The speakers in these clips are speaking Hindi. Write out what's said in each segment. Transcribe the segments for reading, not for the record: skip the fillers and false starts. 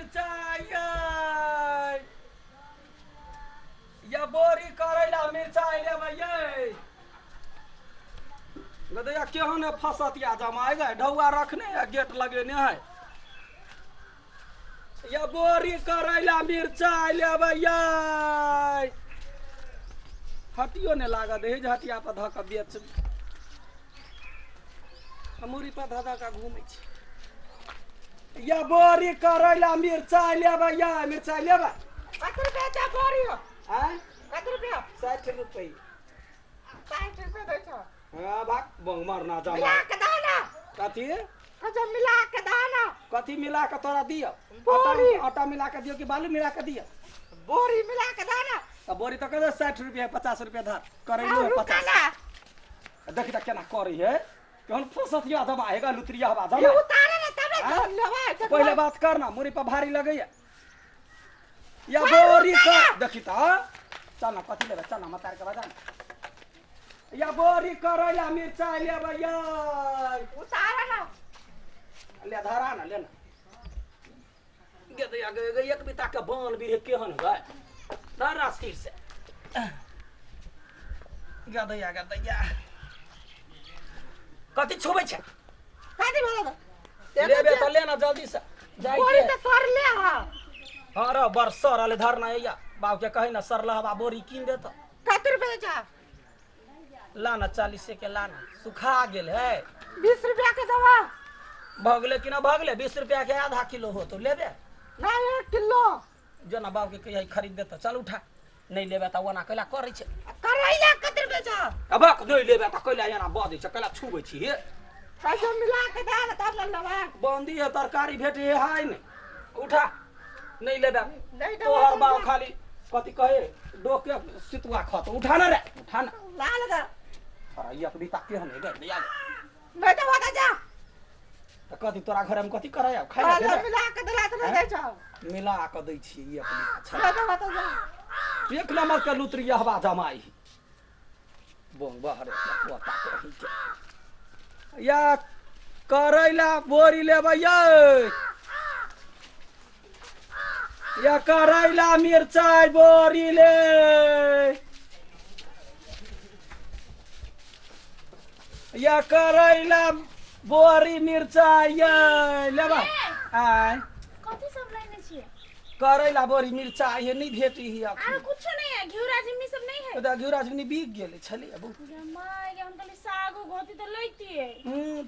मिर्चाई या बोरी करैला मिर्चाई लेबै ये गदैया केहन है फसतिया जमाए गए ढौआ रखने है गेट लगेने है या बोरी करैला मिर्चाई लेबै ये हटियो ने लागत है जे हटिया पर धऽ कऽ बेच हमूरी पर धऽ कऽ घूमै छी या बोरी करैला मिर्चाई लेबै ये मिर्चाई लेबै कत रुपया चा बोरी हो हैं कत रुपया 60 रुपये 60 रुपया दै छ हां भाग बंग मारना जमा मिला के दाना कथी कजो मिला के दाना कथी मिला के तोरा दियो बोरी आटा मिला के दियो कि बालू मिला के दियो बोरी मिला के दाना अब बोरी तो कहे 60 रुपया 50 रुपया धर करैलो है 50 देख त केना करै है केहन फसतिया दबा हेगा लुतरिया हवा ये जमा उतारे ना तब लेवा पहले बात करना मुरी पर भारी लगैया या बोरी कर देखी त चल ना कथी लेबे चल ना मतार के बजा या बोरी करैला मिर्चाई लेबै ये उतारे ना ले धरा ना ले ना गे एक बिता के बान भी केहन गए धरा स्थिर से गदैया कथी छुबै छै कथी बोलो लेबे त लेना जल्दी से जाई बोरी के तो सर ले हा हां रे बरसर वाले धरना है या बाप के कहि ना सर लहबा बोरी कीन दे त कत रुपया चा लाना 40 के लाना सुखा गेल है 20 रुपया के दवा भगले कि ना भगले 20 रुपया के आधा किलो हो तो लेबे ना 1 किलो जना बाप के कहिया खरीद दे त चल उठा नहीं लेबे त ओना कैला करै छै करैला कत रुपया चा अब नहीं लेबे त कैला एना बदै छै कैला छुबै छी हे कजो मिला के दाना तब लेवा बंदी है तरकारी भेटे है हाय ने उठा नहीं लेबे नहीं तोहर बाप खाली कथी कहे डोके सितुआ खत उठा ना रे उठा ना ला लगा अरे ये अपनी ताके हने गए नहीं आगे नहीं तो बता जा त कथी तोरा घर में कथी करे खाइ ले करैला मिला के दला तो दे चा मिला के दै छी ये अपनी अच्छा नहीं तो बता जा एक नंबर के लुतरिया हवा जमाई बोंग बहरे पोता के रही के या करैला बोरी लेबै या करैला मिर्चाई बोरी ले या करैला बोरी मिर्चाई लेबै आय कथी सब लेने छिए करैला बोरी मिर्चाई है नहीं भेटी ही आरो अखन कुछ नहीं है घिउरा जिम्मी सब नहीं है ओदा घिउरा जिनी बिक गेले छले अब माय के हम तले सागो घोती तो लैती है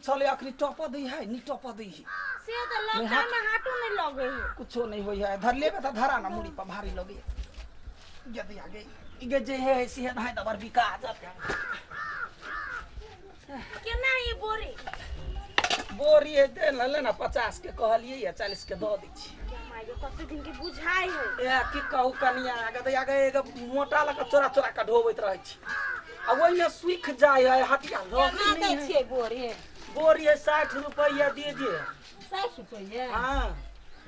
छले अखनी टप दै है नी टप दै है से तो लॉकडाउन में हाटो नहीं लगे है कुछो नहीं होई है धर लेबे त धरा ना मुड़ी पर भारी लगे जदी आगे इगे जे है से है त बर बिका जाते केना ये बोरी बोरी है दे लेना 50 के कहलिए या 40 के द दै छी माय के कते दिन के बुझाई है ए की कहू कनिया आगे एगो मोटा लगा चोरा चोरा के ढोबैत रहै छी आ ओइ में सुख जाय है हटिया लग ना दे नहीं छे बोरी बोरी है 60 रुपया दे दे 60 रुपया हां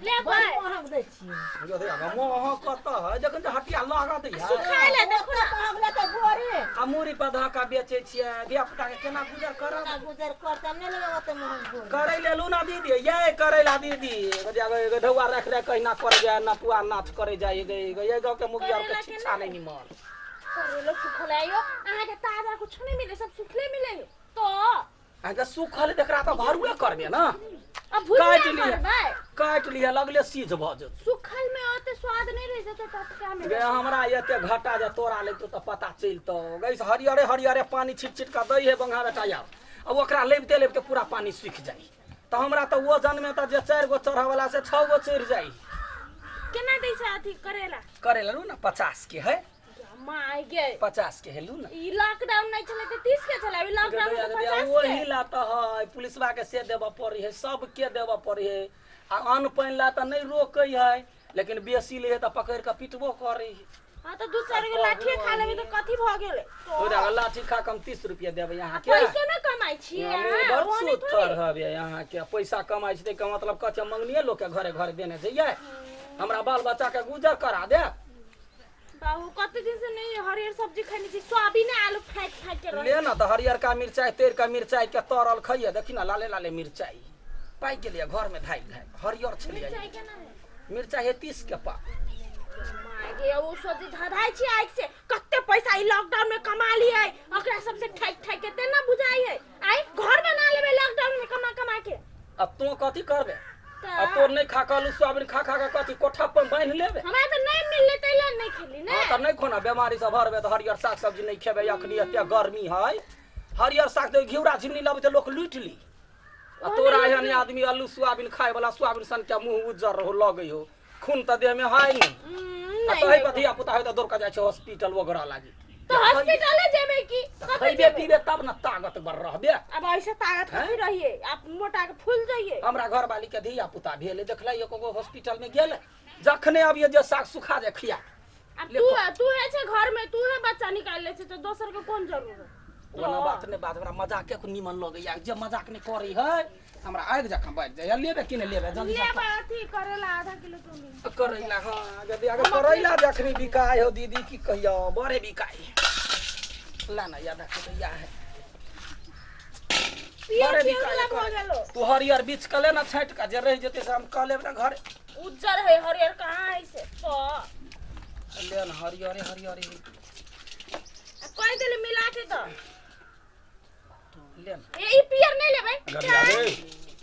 ले बड़ भाई महंग दै छी यो दे आगा मोह कत है जखन हटिया लगा दै है सुखाय ले देखो ना महंग ले तो बोरी अमूरी पर धक्का बेचे छियै धिया पुता के केना गुजर करब ना गुजर करता नहीं लगा तो महंग बोरी करै लेलू ना दीदी ये करैला दीदी एगो ढौआ रख कहिना कर जाए नटुआ नाच करे जाए ये गाँव के मुखिया के शिक्षा नहीं निमल करेला सुखले आयो आहा के ताजा कुछ नहीं मिले सब सुखले मिले तो आगे सुखल देखरा तो भरुए करबे ना अब भुजिया काट लिया लगले सीझ भ जत सुखल में आते स्वाद नहीं रह जाते टटका में गे हमरा एते घाटा जे तोरा लेतो त पता चलतो गैस हरियरे हरियरे पानी छिट छिट के दै है बंगा बेटा यार अब ओकरा लेबते पूरा पानी सूख जाई त हमरा त वजन में त जे 4 गो चढ़ा वाला से 6 गो चढ़ जाई केना दै छै अथी करेला लू ना 50 के है माय गे 50 के है लू ना ई लॉकडाउन नहीं चले त 30 के चले अभी लॉकडाउन में 50 वही ला त है पुलिसवा के से देबा पड़ी है सब के देबा पड़ी है आ अन्न पानी ला त नहीं रोकै है लेकिन बेसी ले त पकड़ के पिटबो करे है हां तो 2-4 गो लाठी खा लेबे त कथी भ गेले ओरा लाठी खा कम 30 रुपया देबे यहां के पैसा न कमाई छी बरसो थर हबे यहां के पैसा कमाई छै के मतलब कच्चा मंगनिए लोग के घरे घर देने जइए हमरा बाल बच्चा के गुजर करा दे बाबू कते दिन से नहीं हरियर सब्जी खानी छी सोयाबीन आलू फाट फाट के रह ले ना त हरियर का मिर्चाई तेर का मिर्चाई के तरल खइए देखी ना लाले लाले मिर्चाई पाई गेलिए घर में धाई धाई हरियर छलिए मिर्चाई केना है मिर्चा है 30 के पा मागे ओ सोची धधाई छी आइ से कते पैसा ई लॉकडाउन में कमा लिए ओकरा सबसे ठैक ठैक के ते ना बुझाई है आई घर बना लेबे लॉकडाउन में कमा कमा के अब तू कथी करबे अब तो नहीं खा कहलू सोयाबीन खा खा के कथी कोठा पर बांध लेबे हमरा तो नहीं मिलले तैला नहीं खेली ना हां त नहीं खोना बीमारी से भरबे तो हरियर साग सब्जी नहीं खेबे अखनी एते गर्मी है हरियर साग तो घिउरा झिमनी लबे तो लोग लूट ली आ तोरा एहन आदमी आलू सोयाबीन खाए वाला सोयाबीन सन के मुंह उज्जर रहो लगई हो खून त देह में है नहीं आ तो है बधिया पुता है तो दौड़ के जाय छै हॉस्पिटल वगैरह लागी तो हॉस्पिटल जेबे की खइबे पीबे तब न ताकत बर रहबे अब ऐसे ताकत कथी रहिए आप मोटा के फूल जाइए हमरा घर वाली के धिया पुता भेले देखलै एको हॉस्पिटल में गेल जखने अब ये जे साग सुखा जे खिया अब तू है छे घर में तू है बच्चा निकाल ले छे तो दोसर के कोन जरूरत ओना बात ने बात हमरा मजाक के निमन लगैया जे मजाक ने करी है हमरा आग जखन बैठ जाय लेबे कि ने लेबे जल्दी लेबे अथी करेला आधा किलो तो करैला हां यदि आगे करैला जखनी बिकाय हो दीदी की कहियो बड़े बिकाय ला ना याद रख या है बड़े बिकाय तू हरियर बीच कले ना छाट का जे रह जते से हम क लेब ना घर उज्जर है हरियर कहां है से तो ले ना हरियर हरियर कोई दिल मिला के तो ले ए पियर नहीं लेबै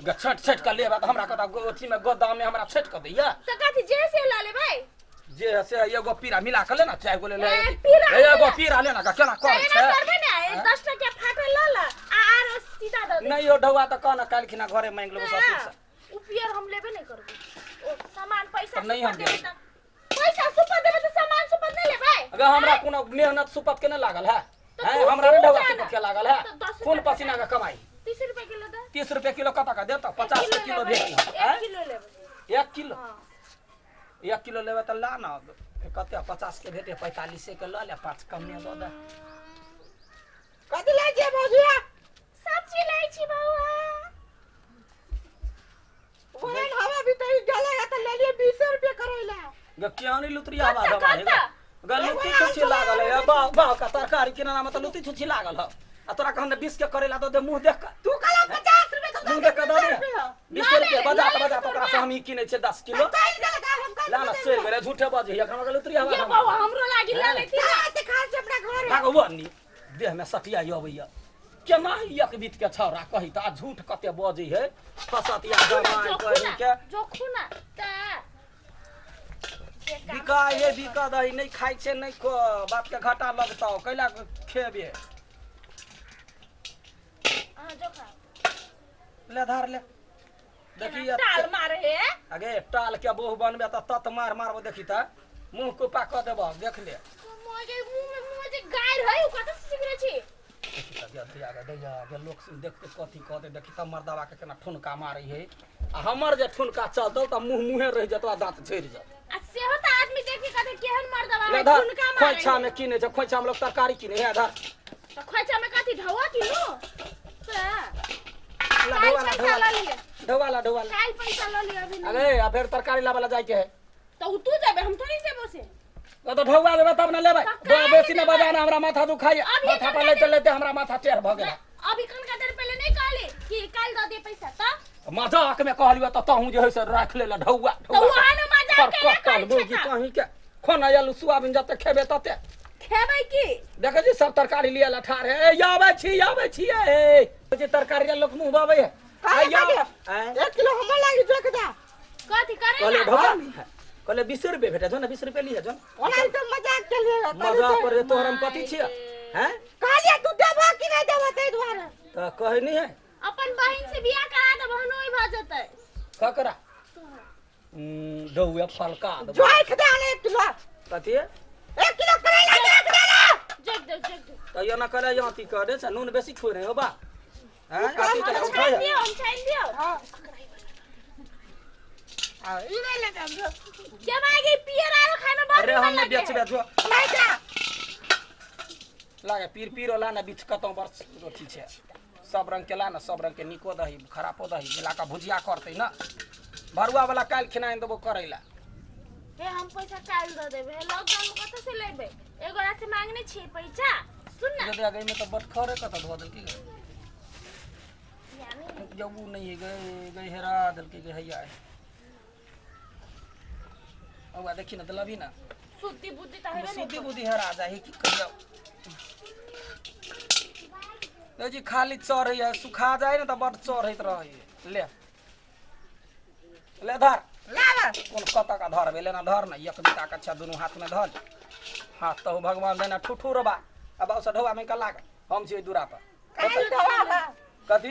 ग छट छट का लेबा त हमरा कता गोठी में गोदाम में हमरा छट क दैया त कथि जैसे ला ले भाई जे से एगो पीरा मिला के ले ना चाय गोले ले पीरा एगो पीरा ले ना का केना कर छै करबे ना 10 टका फाटल ल ल आर सीधा द दे नहीं हो ढौआ त कहना काल खिना घरे मांग लेबो ससुर से उ पियर हम लेबे नहीं करबे ओ सामान पैसा नहीं हम देबे पैसा सुपा देबे तो सामान सुपा नहीं लेबै अगर हमरा कोनो मेहनत सुपत के न लागल है हैं हमरा ने ढौआ सुपत के लागल है खून पसीना का कमाई 30 रुपए किलो दे 30 रुपए किलो कता का देता 50 किलो भेट 1 किलो लेबै 1 किलो 1 किलो लेबे त ला ना कते 50 के भेटे 45 के ल ले 5 कम में दो दे कथी लै छै बौआ सब्जी लै छी बौआ ओहन हवा भीतर गले त ले लिए 20 रुपए करैला ग क्यानी लुतरिया बा दबा है ग लुती छुछी लागल है बा बा का तरकारी के नाम त लुती छुछी लागल है आ तोरा कहन 20 के करेला तो दे मुंह देख तू कहला 50 रुपए तो मुंह देख के दे 20 रुपए बजा तो ओकरा से हम ही किनै छै 10 किलो ला ना चल मेरे झूठे बाजे एकरा के लुतरिया बा ये बौआ हमरो लागी ला लेती ना ते खा से अपना घर भगवानी देह में सटिया अबैया केना एक बीत के छौरा कही त झूठ कते बजे है फसतिया जमाई कहि के जो खुना ता बिका ये बिका दही नहीं खाई छे नहीं को बात के घाटा लगता कैला खेबे हां जो खा ले धार ले देखी टाल मारे है आगे टाल के बहु बनबे त तत मार मारबो देखी त मुंह को पाक देबो देख ले मुझे गायर है उ कत सिगरे छी लोग देखते कथी कहते देखी त मर्दावा के केना ठुनका मारे है आ हमर जे ठुनका चलतौ त मुंह मुहे रह जतवा दांत झड़ जात आ से होता आदमी देखी कते केहन मर्दावा ले है धार ठुनका मारे खोइछा में किने छै खोइछा में लोग तरकारी किने है धार तो खोइछा में कथी ढवा किलो ढवाला काल पैसा ल लियो अभी अरे आ फिर तरकारी लावाला जाय के है तो तू जेबे हम थोड़ी जेबो से तो ढौआ देबे तब न लेबै बेसी न बजाना हमरा माथा दुखाय माथा पर लेते लेते हमरा माथा टेढ़ भ गेल अभी कन का देर पहले नहीं कहले कि काल द दे पैसा त मजाक में कहलियो त तहू जे है से राख ले ढौआ तो वहां न मजाक के कल बोगी कहीं के खोना आलू सोयाबीन जते खेबे तते खेबै की देखे जी सब तरकारी लिया ला ठार है आबै छी ए जे तरकारी लोग मुंह बाबे है आया 1 किलो हम लागी जोक दा कथी करे कहले ढौआ नहीं है कहले 20 रुपए भेटे जो ना 20 रुपए लिए जो ओना तो मजाक के लिए मजाक पर तोहरम कथी छिय हैं कहलिए तू देबो कि नहीं देबो तै द्वारा त कहे नहीं है अपन बहन से बियाह करा दे बहनोई भ जतै का करा ढौआ फलका जोई खदा ने 1 किलो कथी 1 किलो करैला देख देना जग तो ये ना करे यहाँ ती करे से नून बेसी छोड़े हो बा हैं आती चला हम उठाए छान दियो हां आ ई ले ले जब आगे पियर आरो खाना बात अरे हमने बेच जो नहीं जा लागे पीर वाला ना बीच कतो वर्ष रोटी छे सब रंग के ला ना सब रंग के निको दही खराबो दही मिला का भुजिया करते ना भरुआ वाला काल खिना देबो करैला हे हम पैसा काल द देबे लॉकडाउन में कत से लेबे एगो रात से मांगने छी पैसा सुन ना दे गई में तो बट खरे कत धो दल की यानी जबू नहीं गए गए हेरा दल की हैया अब देखी ना दलबी ना सुद्दी बुद्धि त हेबे सुधी बुद्धि हरा जाए की कहियो ए जी खाली चढ़ है सुखा जाए ना तो बड़ चढ़त रहे ले ले धर लावा कौन कत का धर बेले ना धर ना एक बिता का अच्छा दोनों हाथ में धर हाथ तो भगवान देना ठुठुर बा अब औसा ढोवा में कला हम छी दूरा पर काल ढवा कथी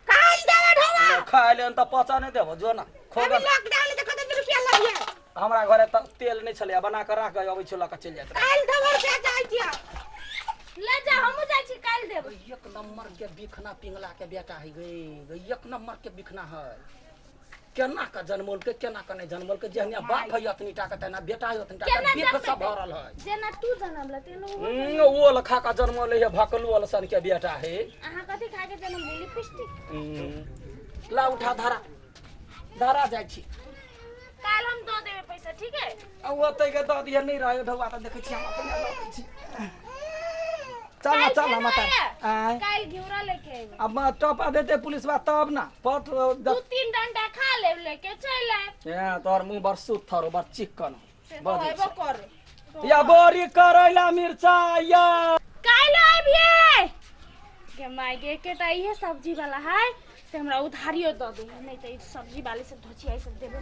काल देवा ढवा खाए ले त पचा नहीं देबो जो ना अभी खोगा लॉकडाउन में कते रुपया लगिए हमरा घरे त तेल नहीं छले बना के राख गए अबै छ लक चल जात काल ढवा पे जाय छिया ले जा हमहु जाइ छी काल देब एक नंबर के बिखना पिंगला के बेटा है गई एक नंबर के बिखना है केना का जन्मोल के केना का नहीं जन्मोल के जहनिया बाप है अतनी टाका तना बेटा है अतनी टाका बिख सब भरल है जेना तू जन्म ल तेनो वो लखा का जन्मोल है भकलू वाला सन के बेटा है अहाँ कथि खा के जन्म ली लिपस्टिक ला उठा धरा धरा जाय छी काल हम दो देबे पैसा ठीक है अब ओते के द दिए नहीं रहे ढौआ त देखै छी हम अपने लौटै छी चल ना चल ना मत आय काल घिउरा लेके आइब अब टपा देते पुलिस बा तब ना पट दू तीन डंडा खा ले लेके चल आए या तोर मुंह बर सुत थरो बर चिकन से तो हेबो कर या बोरी करैला मिर्चा या काल आबिए के मायके के त इहे सब्जी वाला है से हमरा उधारियो द दू नहीं त सब्जी वाली से धोचिया सब देबे